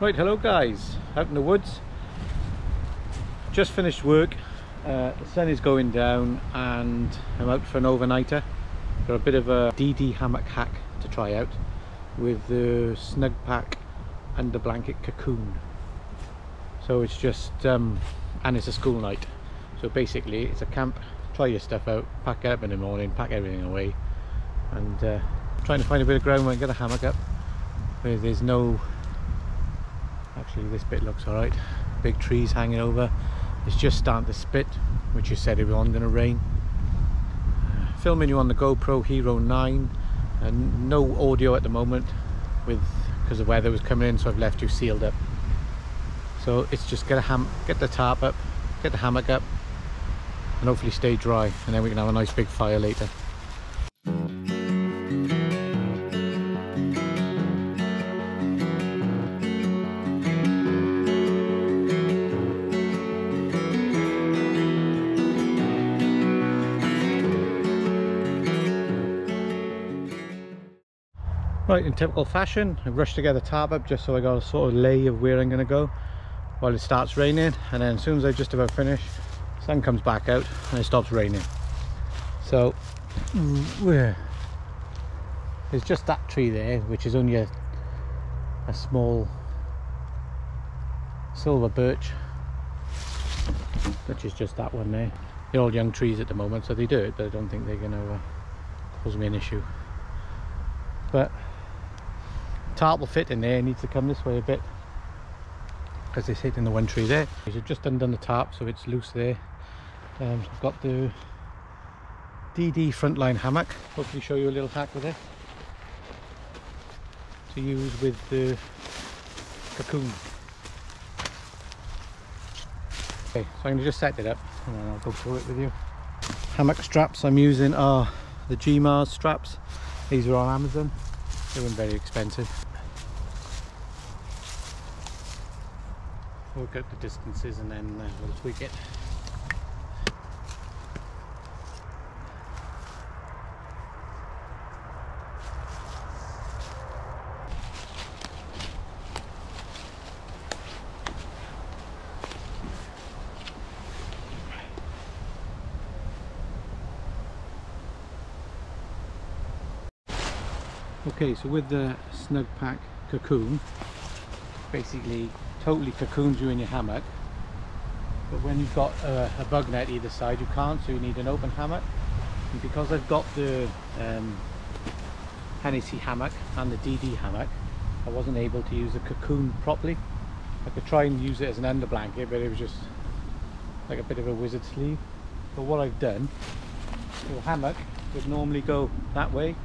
Right, hello guys, out in the woods. Just finished work, the sun is going down and I'm out for an overnighter. Got a bit of a DD hammock hack to try out with the Snugpak under blanket cocoon. So it's just, and it's a school night. So basically it's a camp, try your stuff out, pack it up in the morning, pack everything away, and trying to find a bit of ground where I can get a hammock up where there's no, actually this bit looks alright, big trees hanging over. It's just starting to spit, which you said it was going to rain. Filming you on the GoPro Hero 9 and no audio at the moment because the weather was coming in, so I've left you sealed up. So it's just get the tarp up, get the hammock up, and hopefully stay dry, and then we can have a nice big fire later. Right, in typical fashion, I rushed to get the tarp up just so I got a sort of lay of where I'm going to go while it starts raining, and then as soon as I just about finish, the sun comes back out and it stops raining. So there's just that tree there, which is only a small silver birch, which is just that one there. They're all young trees at the moment, so they do it, but I don't think they're going to cause me an issue. But tarp will fit in there. It needs to come this way a bit because it's hitting the one tree there. I've just undone the tarp so it's loose there. I've got the DD frontline hammock. Hopefully show you a little hack with it to use with the cocoon. Okay, so I'm going to just set it up and then I'll go through it with you. Hammock straps I'm using are the G-Mars straps. These are on Amazon. They weren't very expensive. Work out the distances and then we'll tweak it. Okay, so with the Snugpak Cocoon, basically totally cocoons you in your hammock, but when you've got a bug net either side you can't, so you need an open hammock. And because I've got the Hennessy hammock and the DD hammock, I wasn't able to use the cocoon properly. I could try and use it as an under blanket, but it was just like a bit of a wizard sleeve. But what I've done, your hammock would normally go that way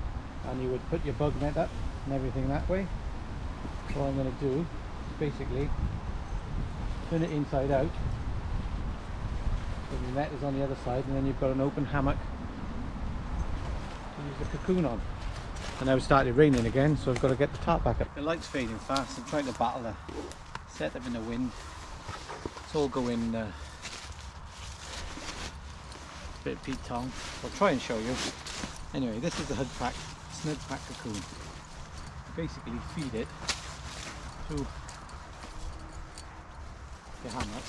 and you would put your bug net up and everything that way. What I'm going to do is basically turn it inside out so the net is on the other side, and then you've got an open hammock to use the cocoon on. And now it started raining again, so I've got to get the tarp back up. The light's fading fast. I'm trying to battle the setup in the wind. It's all going a bit of Pete Tong. I'll try and show you. Anyway, this is the Snugpak Cocoon. Basically feed it to the hammock.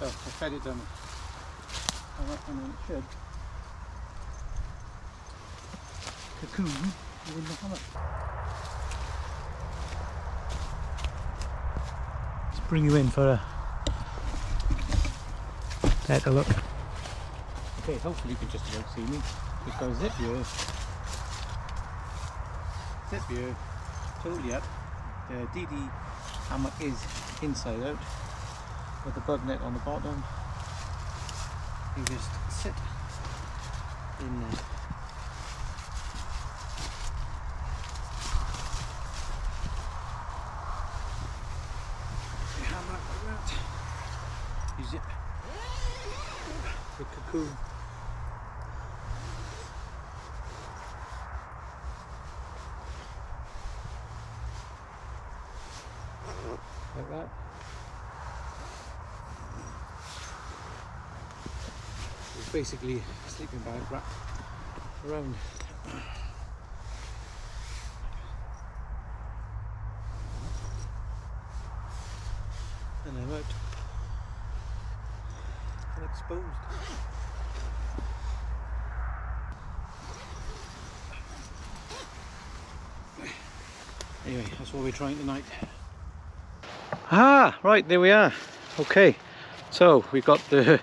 So I fed it on, I reckon it should cocoon in the hammock. Let's bring you in for a better look. Okay, hopefully you can just about see me. Just got a zip view, totally up. The DD hammock is inside out with the bug net on the bottom. You just sit in there. The hammock like that. You zip the cocoon. Like that. It's basically a sleeping bag wrapped around And I'm out and exposed. Anyway, that's what we're trying tonight. Ah, right, there we are. Okay, so we've got the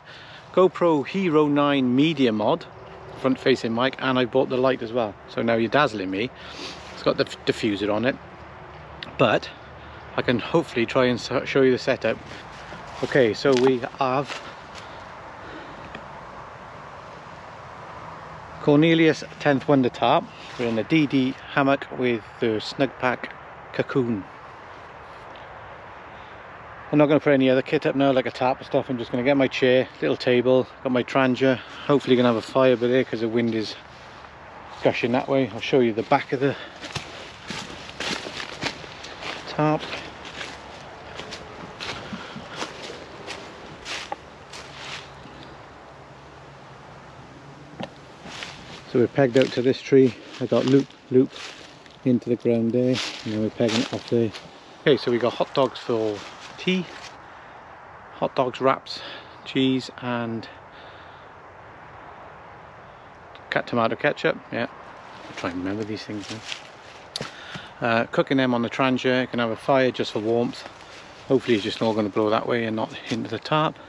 GoPro Hero 9 Media mod, front facing mic, and I bought the light as well. So now you're dazzling me. It's got the diffuser on it, but I can hopefully try and show you the setup. Okay, so we have Cornelius 10th Wonder Tarp. We're in the DD Hammock with the Snugpak Cocoon. I'm not going to put any other kit up now, like a tarp and stuff. I'm just going to get my chair, little table, got my trangia. Hopefully going to have a fire by there because the wind is gushing that way. I'll show you the back of the tarp. So we're pegged out to this tree. I got loop into the ground there, and then we're pegging it off there. Okay, so we got hot dogs for tea, hot dogs, wraps, cheese, and tomato ketchup. Yeah, I'll try and remember these things now. Cooking them on the trangia. You can have a fire just for warmth. Hopefully it's just all going to blow that way and not into the tarp.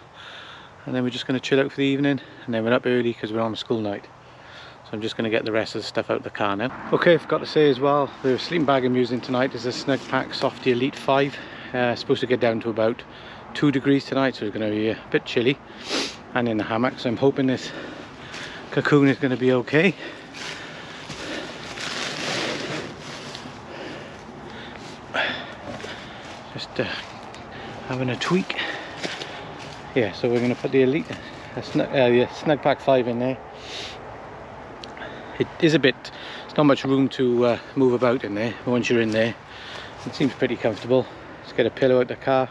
And then we're just going to chill out for the evening, and then we're up early because we're on a school night. So I'm just going to get the rest of the stuff out of the car now. Okay, forgot to say as well, the sleeping bag I'm using tonight is a Snugpak Softy Elite 5. Supposed to get down to about 2 degrees tonight, so it's going to be a bit chilly. And in the hammock, so I'm hoping this cocoon is going to be okay. Just having a tweak. Yeah, so we're going to put the Elite, Snugpak 5 in there. It is a bit, there's not much room to move about in there, but once you're in there it seems pretty comfortable. Let's get a pillow out the car.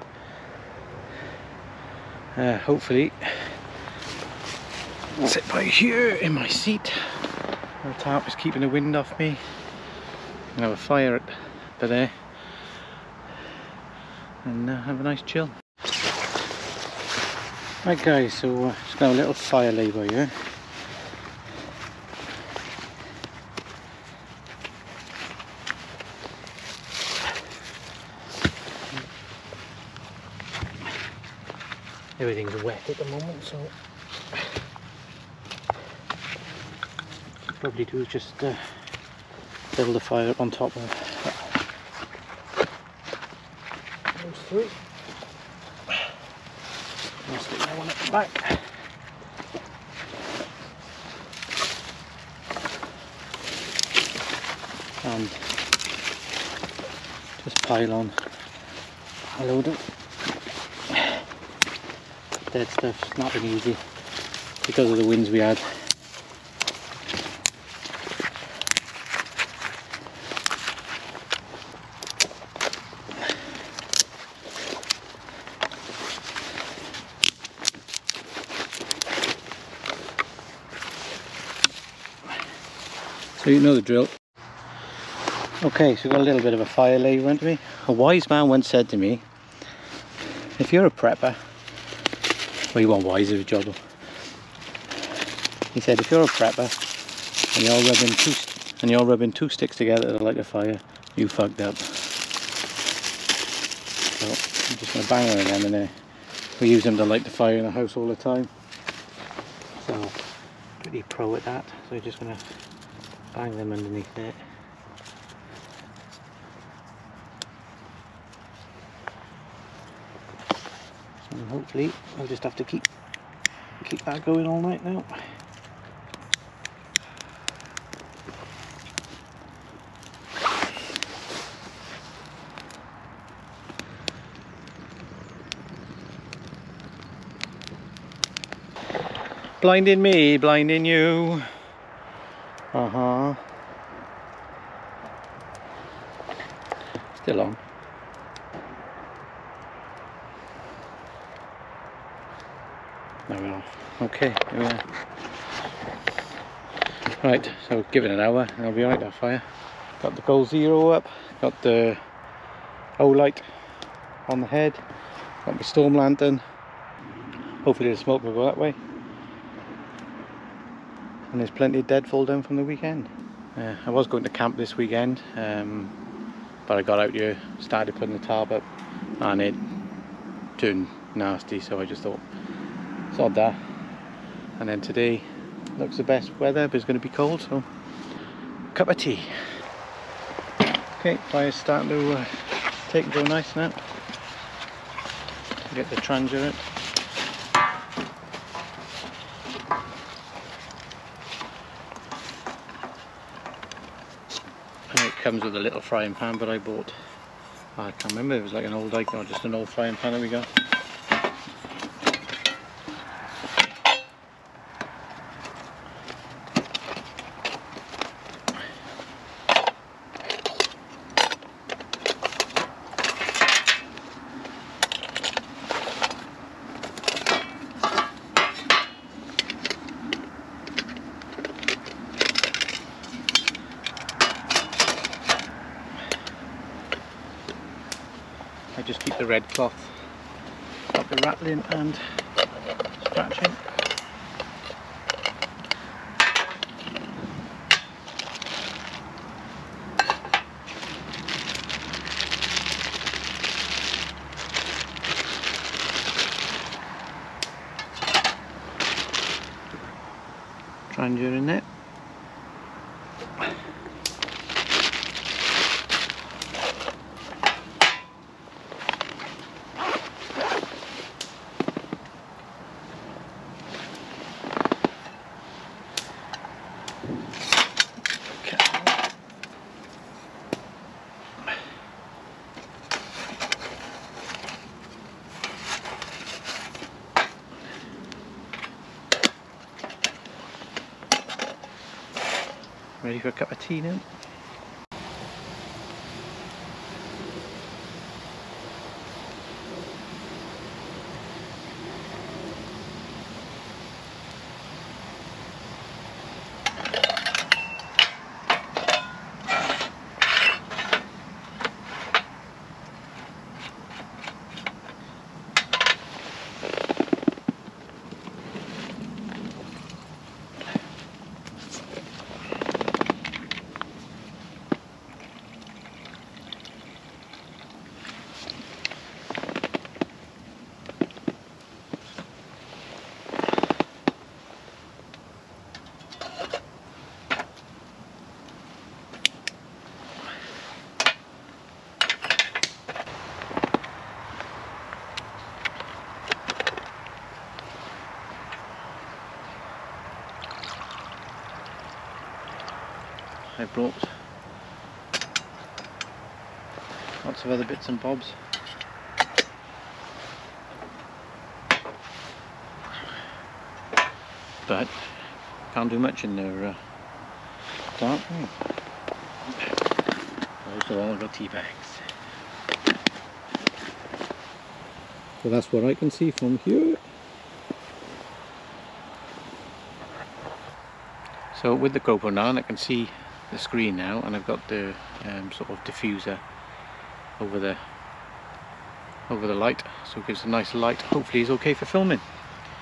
Hopefully I'll sit by here in my seat. The tarp is keeping the wind off me. I'm gonna have a fire up there and have a nice chill. Right guys, so just got a little fire label here. Everything's wet at the moment, so probably do is just build a fire up on top of those three. I'll stick that one at the back. And just pile on a load of dead stuff. Not been easy because of the winds we had. So you know the drill. Okay, so we've got a little bit of a fire later into me. A wise man once said to me, if you're a prepper, well, you want wise of a job. He said, if you're a prepper and you're rubbing two sticks together to light a fire, you fucked up. So I'm just going to bang one of them in there. We use them to light the fire in the house all the time. So pretty pro at that. So we're just going to bang them underneath there. And hopefully I'll just have to keep that going all night now. Blinding me, blinding you. Still on. Now we're off. Okay, here we are. Right, so give it an hour and I'll be right that fire. Got the goal zero up, got the O light on the head, got my storm lantern. Hopefully the smoke will go that way. And there's plenty of deadfall down from the weekend. I was going to camp this weekend, but I got out here, started putting the tarp up, and it turned nasty, so I just thought, sod that. And then today looks the best weather, but it's going to be cold, so cup of tea. Okay, fire's starting to take and go nice now. Get the transit out. And it comes with a little frying pan, but I bought, I can't remember, it was like an old Icon or just an old frying pan that we got. I just keep the red cloth, stop the rattling and scratching. Transier in there. Ready for a cup of tea now? I brought lots of other bits and bobs. But can't do much in their dark room. Also all got tea bags. So that's what I can see from here. So with the GoPro now, I can see the screen now, and I've got the sort of diffuser over the light, so it gives a nice light. Hopefully it's okay for filming.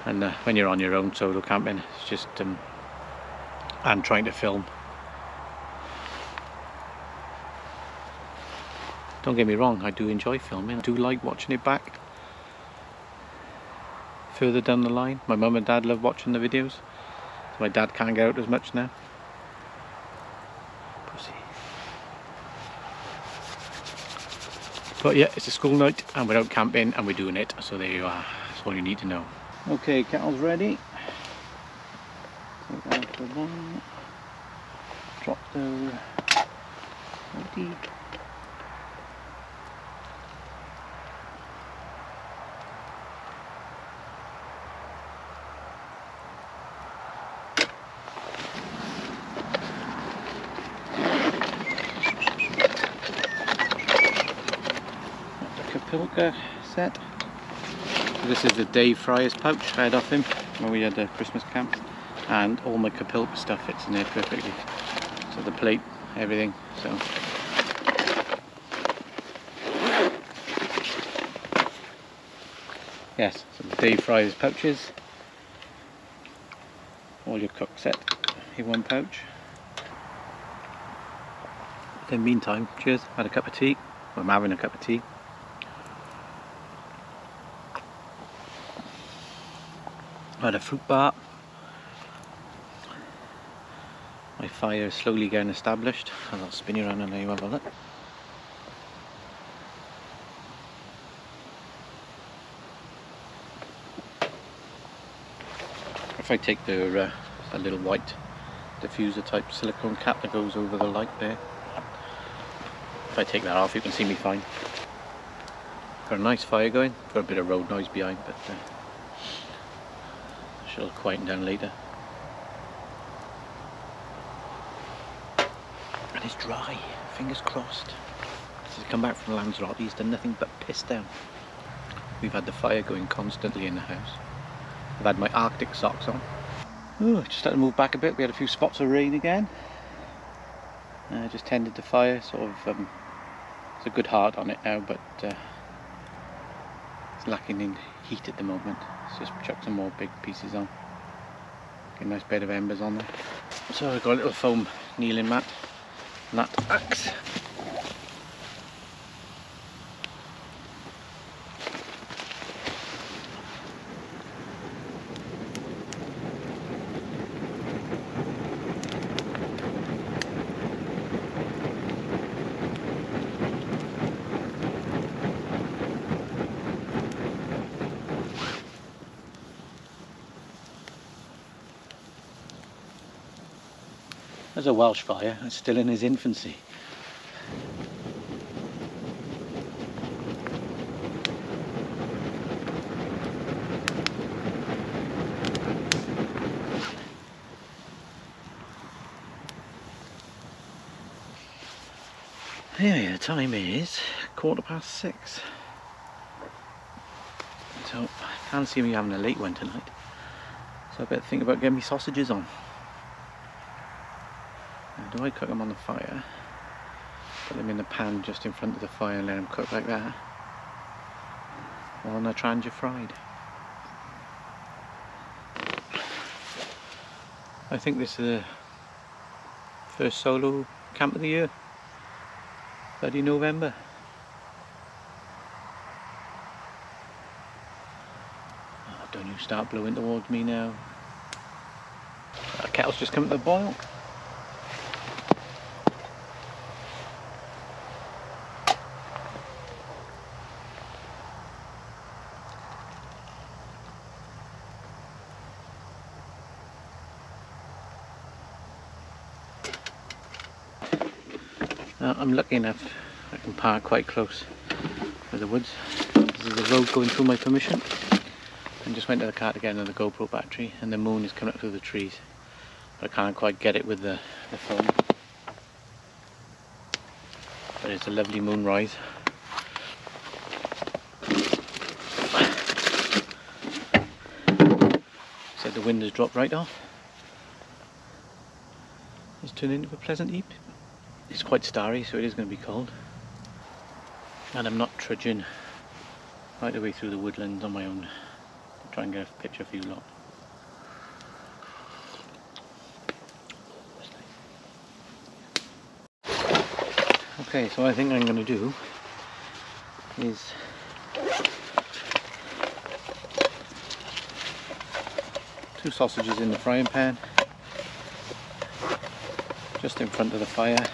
And when you're on your own solo camping, it's just and trying to film. Don't get me wrong, I do enjoy filming. I do like watching it back further down the line. My mum and dad love watching the videos. My dad can't get out as much now. Pussy. But yeah, it's a school night and we're out camping and we're doing it, so there you are. That's all you need to know. Okay, kettle's ready. Take out the one. Drop the empty. Pilker set. So this is the Dave Fryer's pouch I had off him when we had a Christmas camp. and all my kapilka stuff fits in there perfectly. So the plate, everything. So yes, so the Dave Fry's pouches. All your cook set in one pouch. In the meantime, cheers, had a cup of tea. Well, I'm having a cup of tea. I had a fruit bar. My fire is slowly getting established. I'll spin you around and you have a look. If I take the a little white diffuser type silicone cap that goes over the light there, if I take that off you can see me fine. Got a nice fire going, got a bit of road noise behind, but she'll quieten down later. And it's dry, fingers crossed. He's come back from Lanzarote, he's done nothing but piss down. We've had the fire going constantly in the house. I've had my Arctic socks on. Oh, just had to move back a bit. We had a few spots of rain again. Just tended the fire, sort of. It's a good heart on it now, but it's lacking in heat at the moment. Let's just chuck some more big pieces on. Get a nice bed of embers on there. So I've got a little foam kneeling mat, and that axe. There's a Welsh fire, it's still in his infancy. Anyway, the time is 6:15. So I can't see me having a late one tonight. So I better think about getting me sausages on. Now, do I cook them on the fire? Put them in the pan just in front of the fire and let them cook like that? Or on a trangia fried? I think this is the first solo camp of the year. Bloody November. Oh, don't you start blowing towards me now. The kettle's just come to the boil. I'm lucky enough I can park quite close to the woods. This is the road going through my permission. I just went to the car to get another GoPro battery and the moon is coming up through the trees. But I can't quite get it with the phone. But it's a lovely moonrise. So the wind has dropped right off. It's turned into a pleasant evening. It's quite starry, so it is going to be cold. And I'm not trudging right the way through the woodlands on my own to try and get a picture for you lot. Okay, so what I think I'm going to do is two sausages in the frying pan, just in front of the fire.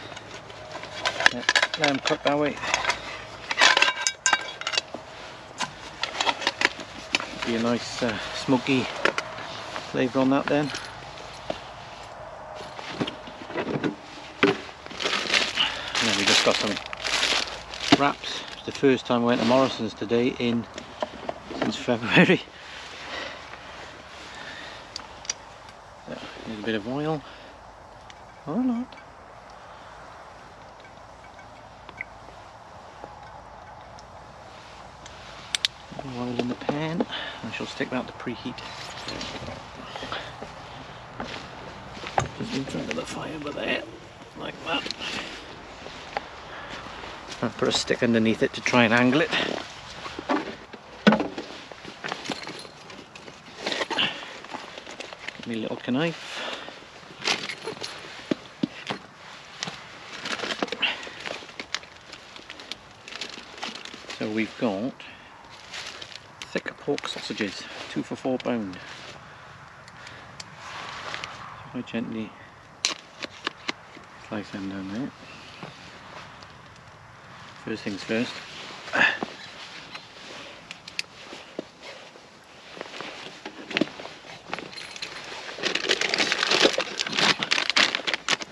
Let them cook that way. Be a nice smoky flavour on that then. And then we just got some wraps. It's the first time I went to Morrison's today since February. So, a little bit of oil or not. Oil in the pan. I shall stick that to preheat. in front of the fire over there, like that. I'll put a stick underneath it to try and angle it. My little knife. So we've got thick pork sausages, 2 for £4. So if I gently slice them down there. First things first.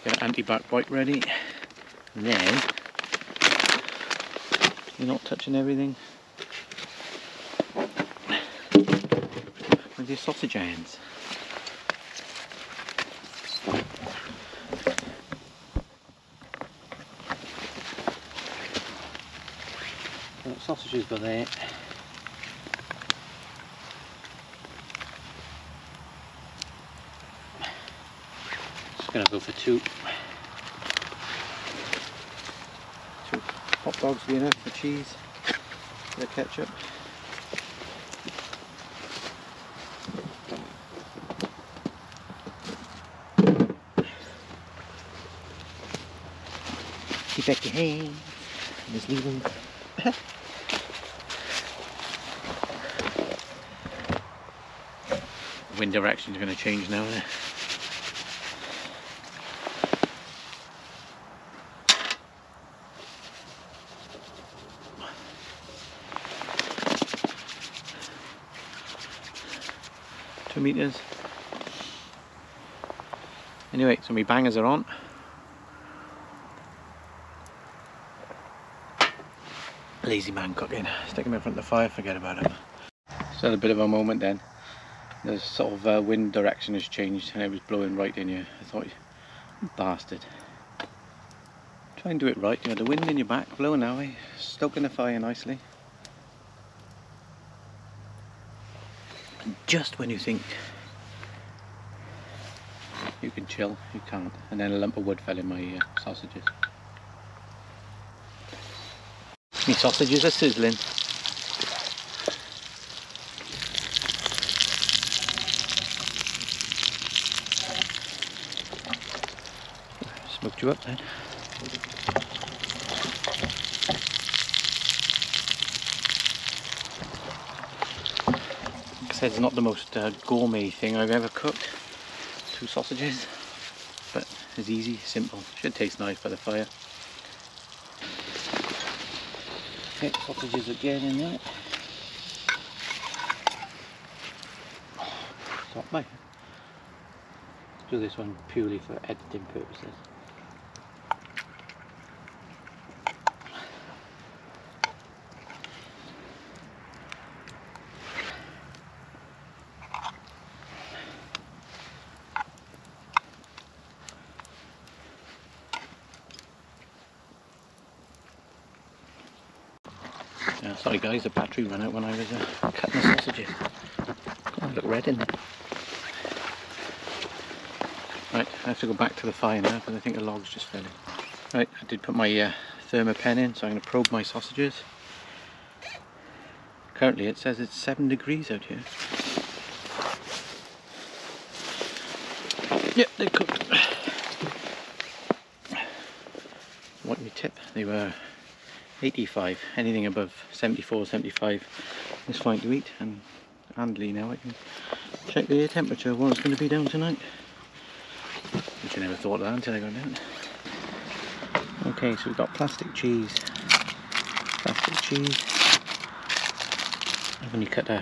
Get an anti-back bite ready. And then you're not touching everything with your sausage hands. So sausages go there. Just gonna go for two hot dogs will be enough for cheese, the ketchup. Keep back your hands. Just leave them. Wind direction is going to change now. 2 meters. Anyway, so my bangers are on. Lazy man cooking. Stick them in front of the fire, forget about it. So a bit of a moment then. The sort of wind direction has changed and it was blowing right in here. I thought, bastard. Try and do it right. You know, the wind in your back blowing that way, stoking the fire nicely. And just when you think you can chill, you can't. And then a lump of wood fell in my sausages. My sausages are sizzling. Smoked you up then. Like I said, it's not the most gourmet thing I've ever cooked. 2 sausages, but it's easy, simple. Should taste nice by the fire. Okay, sausages again in there. Stop me. Do this one purely for editing purposes. Sorry guys, the battery ran out when I was cutting the sausages. Oh, look red in there. Right, I have to go back to the fire now because I think the logs just fell in. Right, I did put my thermopen in, so I'm going to probe my sausages. Currently it says it's 7 degrees out here. Yep, they're cooked. What me tip? They were 85, anything above 74, 75 is fine to eat, and handily now I can check the air temperature of what it's going to be down tonight. Which I never thought of that until I got down. Okay, so we've got plastic cheese. Plastic cheese. I've only cut a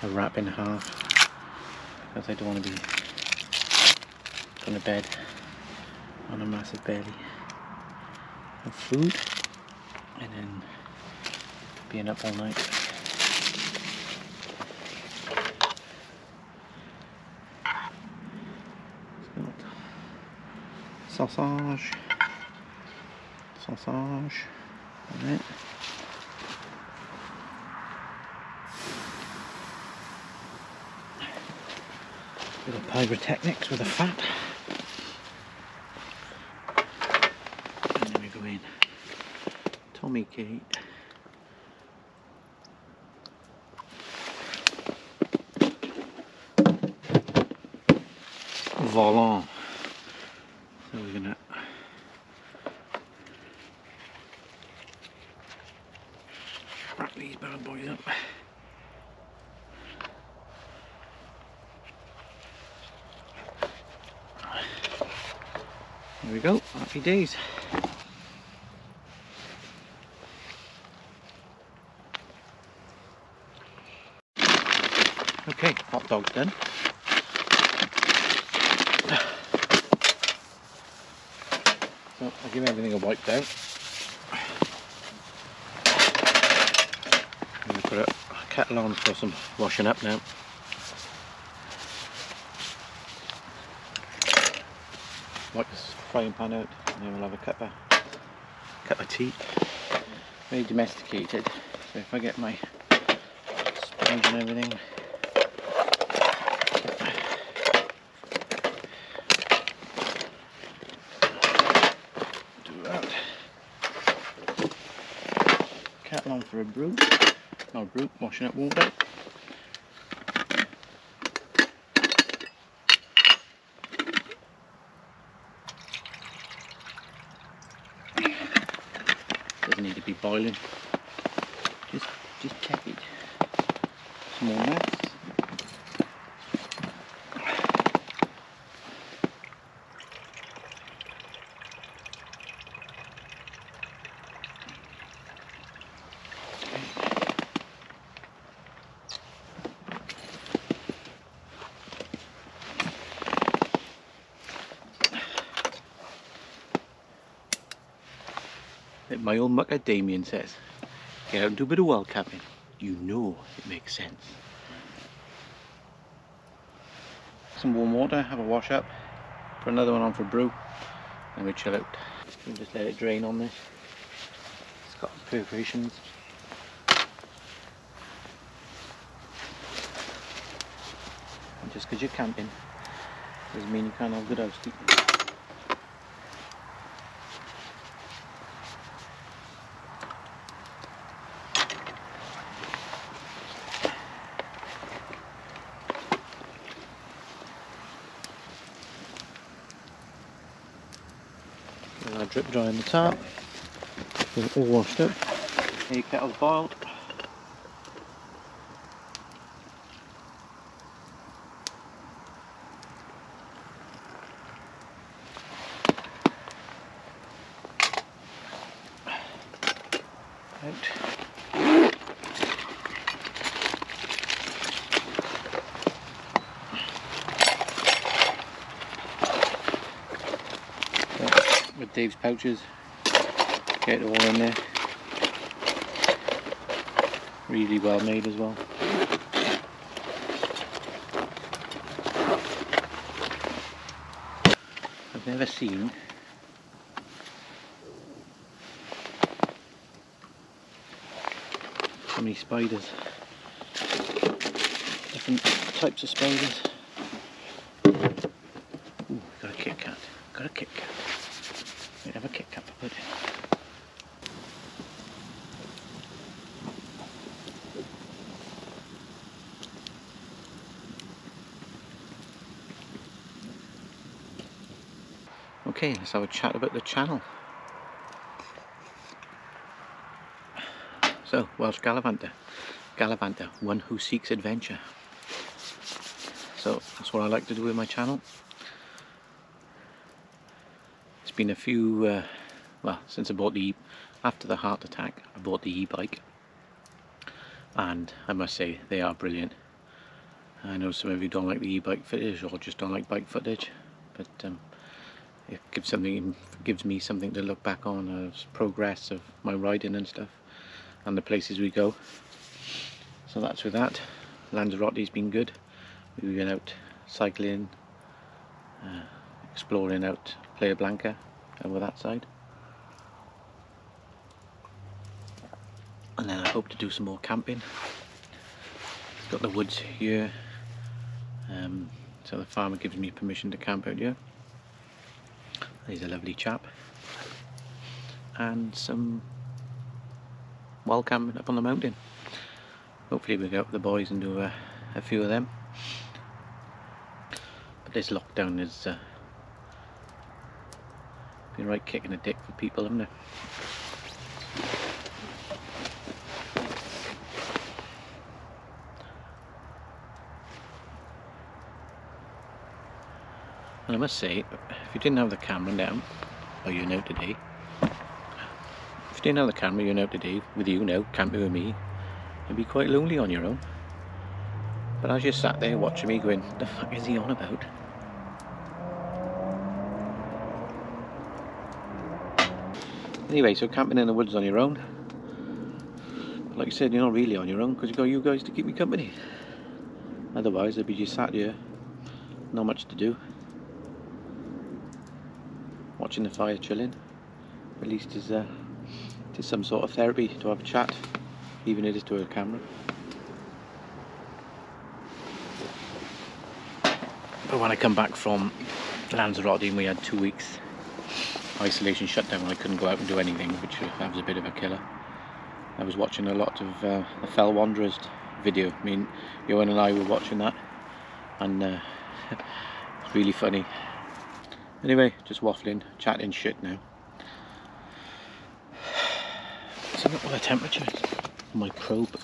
wrap in half because I don't want to be going to bed on a massive belly of food and then being up all night. Sausage, sausage, and it. Bit of pyrotechnics with a fat. And then we go in. Tommy Kate. Volant. So we're gonna wrap these bad boys up. There we go, happy days. Okay, hot dog's done. So I'll give everything a wipe down. I'm going to put a kettle on for some washing up now. Wipe this frying pan out and then we'll have a cup of tea. Very domesticated, so if I get my sponge and everything. Kettle on for a brew. Not a brew, washing up water. Doesn't need to be boiling. Just check it. Some more nuts. Like my old mucker Damien says, get out and do a bit of wild camping. You know it makes sense. Some warm water, have a wash up, put another one on for brew, and we chill out. You can just let it drain on this. It's got perforations. And just because you're camping doesn't mean you can't have good housekeeping. I'll drip dry on the top. Get it all washed up. Your kettle's boiled. Out. With Dave's pouches, get it all in there. Really well made as well. I've never seen so many spiders. Different types of spiders. Ooh, got a Kit Kat. Got a Kit Kat. Have a Kit Kat for pudding. Okay, let's have a chat about the channel. So, Welsh Gallivanter. Gallivanter, one who seeks adventure. So, that's what I like to do with my channel. It's been a few, well, since I bought after the heart attack, I bought the e-bike. And I must say, they are brilliant. I know some of you don't like the e-bike footage or just don't like bike footage, but it gives me something to look back on as progress of my riding and stuff, and the places we go. So that's with that. Lanzarote's been good. We've been out cycling, exploring out Playa Blanca over that side, and then I hope to do some more camping. Got the woods here, So the farmer gives me permission to camp out here. He's a lovely chap. And some wild camping up on the mountain. Hopefully we'll go out with the boys and do a few of them. But this lockdown has been right kicking a dick for people, hasn't it? And I must say, if you didn't have the camera now, or you're now today, if you didn't have the camera, you're now today, with you now, camping with me, you'd be quite lonely on your own. But as you sat there watching me going, what the fuck is he on about? Anyway, so camping in the woods on your own, like I said, you're not really on your own because you've got you guys to keep me company. Otherwise I'd be just sat here, not much to do, watching the fire, chilling. At least it's some sort of therapy to have a chat, even if it is to a camera. But when I come back from Lanzarote, we had 2 weeks isolation shutdown. I couldn't go out and do anything, which that was a bit of a killer. I was watching a lot of the Fell Wanderers video. I mean, Johan and I were watching that, and it's really funny. Anyway, just waffling, chatting shit now. So look what the temperature is on my probe.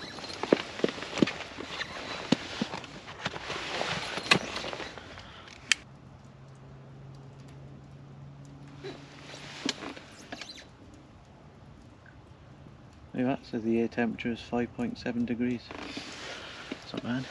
Look at that, says the air temperature is 5.7 degrees. It's not bad.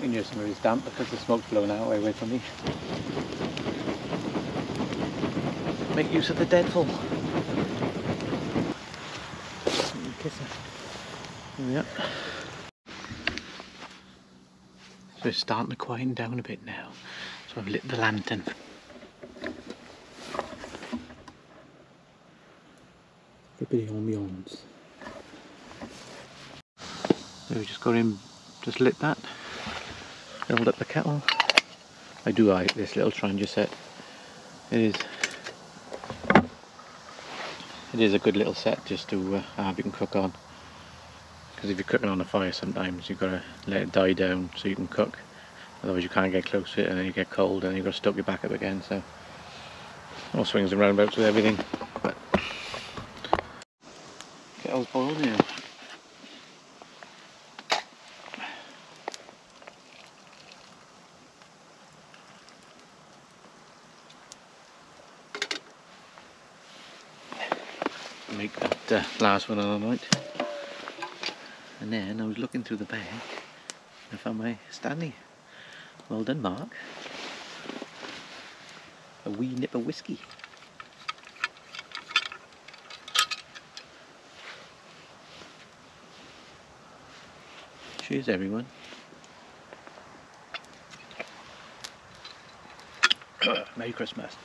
You can hear some of it's damp because the smoke's blowing out away from me. Make use of the deadfall. Kiss her. There we are. So it's starting to quieten down a bit now. So I've lit the lantern. For a bit of ambiance. So we just got in, just lit that. Filled up the kettle. I do like this little Trangia set. It is a good little set just to have you can cook on. Because if you're cooking on a fire, sometimes you've got to let it die down so you can cook. Otherwise you can't get close to it, and then you get cold, and you've got to stoke it back up again. So all swings and roundabouts with everything. But kettle's boiled now. Make that last one of the night. And then I was looking through the bag and I found my Stanley. Well done, Mark. A wee nip of whiskey. Cheers everyone. Merry Christmas.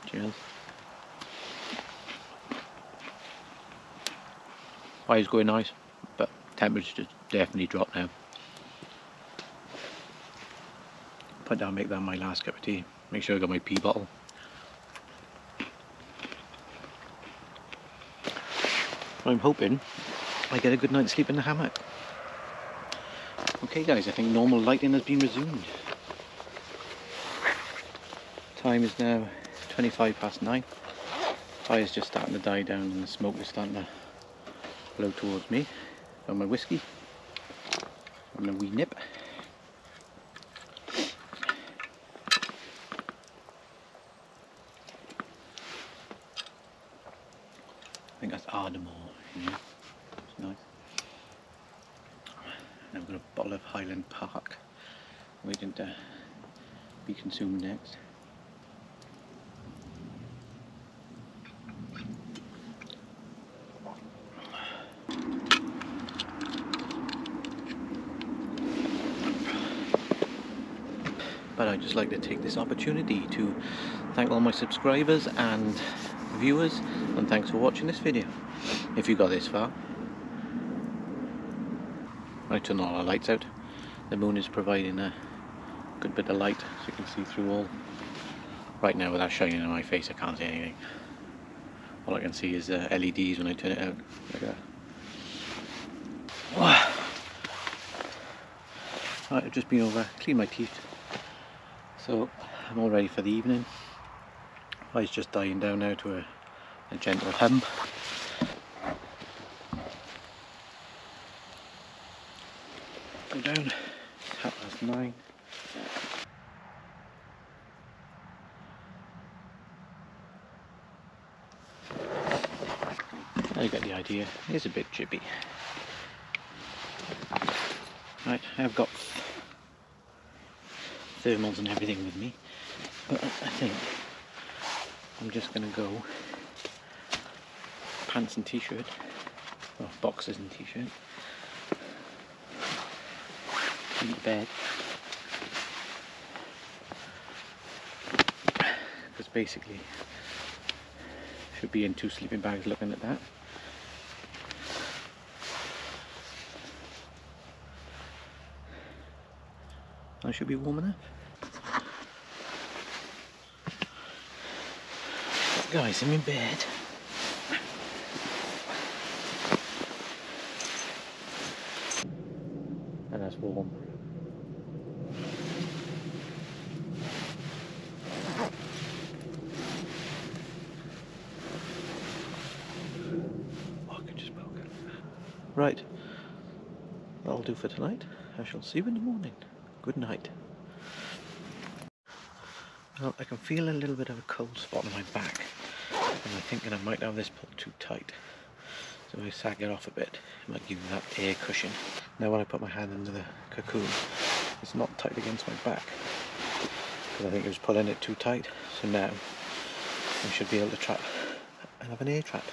Cheers. Fire's going nice, but temperature's definitely dropped now. Put down, make that my last cup of tea. Make sure I got my pee bottle. I'm hoping I get a good night's sleep in the hammock. Okay guys, I think normal lighting has been resumed. Time is now 9:25. Fire's just starting to die down and the smoke is starting to blow towards me. Got my whiskey and a wee nip. I think that's Ardmore in here. It's nice. And I've got a bottle of Highland Park waiting to be consumed next. But I'd just like to take this opportunity to thank all my subscribers and viewers, and thanks for watching this video. If you got this far. I turned all our lights out. The moon is providing a good bit of light, so you can see through all. Right now, without shining in my face, I can't see anything. All I can see is LEDs when I turn it out, like that. Right, I've just been over, cleaned my teeth, so I'm all ready for the evening. Eyes just dying down now to a gentle hum. Go down, it's 9:30. I get the idea, it's a bit chippy. Right, I've got thermals and everything with me, but I think I'm just going to go pants and t-shirt, well, boxers and t-shirt, eat bed, because basically should be in 2 sleeping bags looking at that. I should be warm enough. But guys, I'm in bed. And that's warm. Oh, I could just poke it. Right. That'll do for tonight. I shall see you in the morning. Good night. Well, I can feel a little bit of a cold spot on my back, and I'm thinking I might have this pulled too tight. So if I sag it off a bit, it might give me that air cushion. Now when I put my hand into the cocoon, it's not tight against my back, because I think it was pulling it too tight. So now I should be able to trap and have an air trap.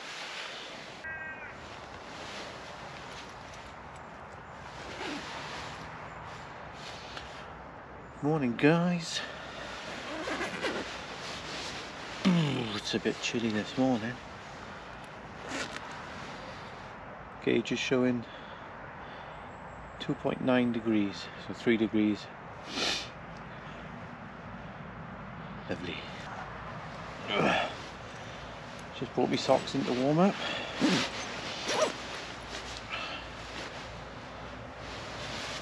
Morning guys. It's a bit chilly this morning. Gauge is showing 2.9 degrees, so 3 degrees. Lovely. Just brought me socks in to warm up.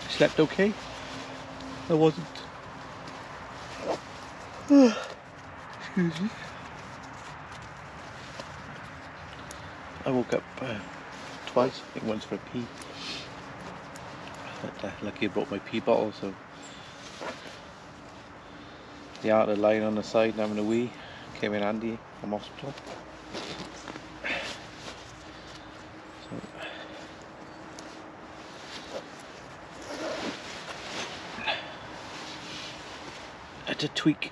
Slept okay? I wasn't. Excuse me. I woke up twice, I think once for a pee. But lucky I brought my pee bottle, so the art of lying on the side and having a wee came in handy from hospital. So, I had to tweak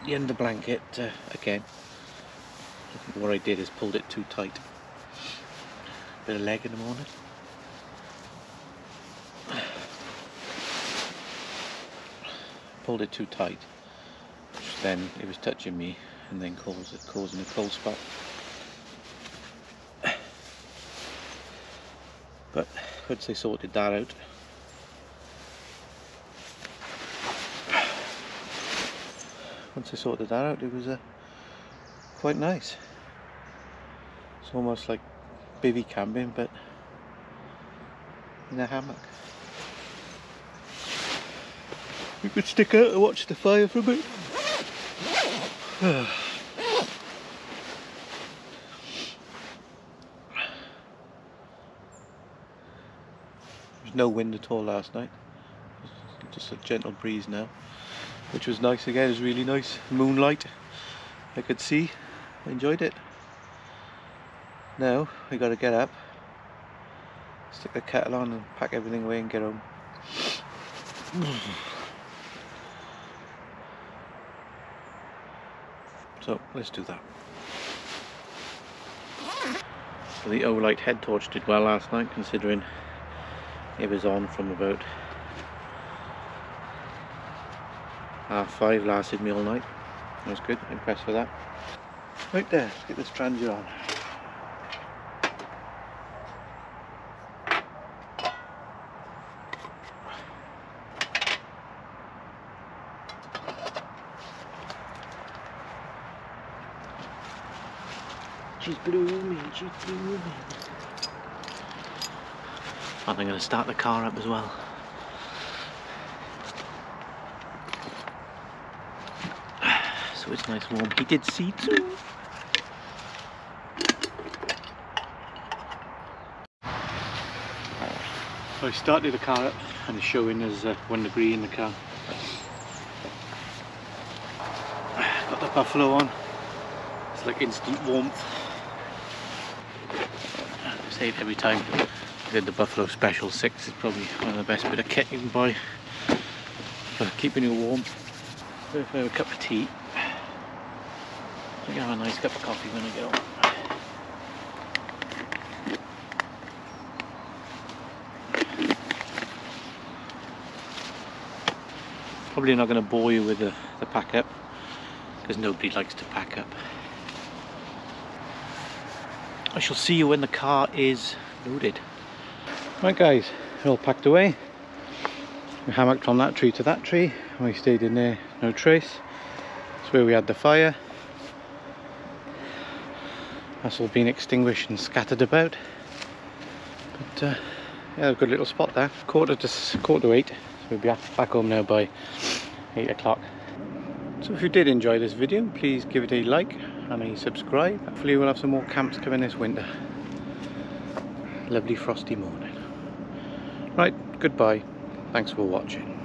the end of the blanket again. I think what I did is pulled it too tight. Bit of leg in the morning. Pulled it too tight, which then it was touching me and then causing a cold spot. But once they sorted that out, it was quite nice. It's almost like bivvy camping, but in a hammock. We could stick out and watch the fire for a bit. There's no wind at all last night. Just a gentle breeze now, which was nice again. It was really nice. Moonlight. I could see. I enjoyed it. Now we got to get up, stick the kettle on and pack everything away and get home. So let's do that. So the Olight head torch did well last night, considering it was on from about 5:30, lasted me all night. That was good, impressed with that. Right there, let's get this stranger on. She's blooming, she's blooming. And I'm going to start the car up as well. So it's nice warm heated seats. So I started the car up and it's showing us 1 degree in the car. Got the Buffalo on. It's like instant warmth. I say it every time. I did the Buffalo Special 6. It's probably one of the best bit of kit you can buy for keeping you warm. So if I have a cup of tea, I can have a nice cup of coffee when I get home. Probably not going to bore you with the pack up, because nobody likes to pack up. I shall see you when the car is loaded. Right guys, we're all packed away. We hammocked from that tree to that tree, and we stayed in there, no trace. That's where we had the fire. That's all been extinguished and scattered about. But yeah, a good little spot there. Quarter to 8. So we'll be back home now by 8 o'clock. So if you did enjoy this video, please give it a like and a subscribe. Hopefully we'll have some more camps coming this winter. Lovely frosty morning. Right, goodbye. Thanks for watching.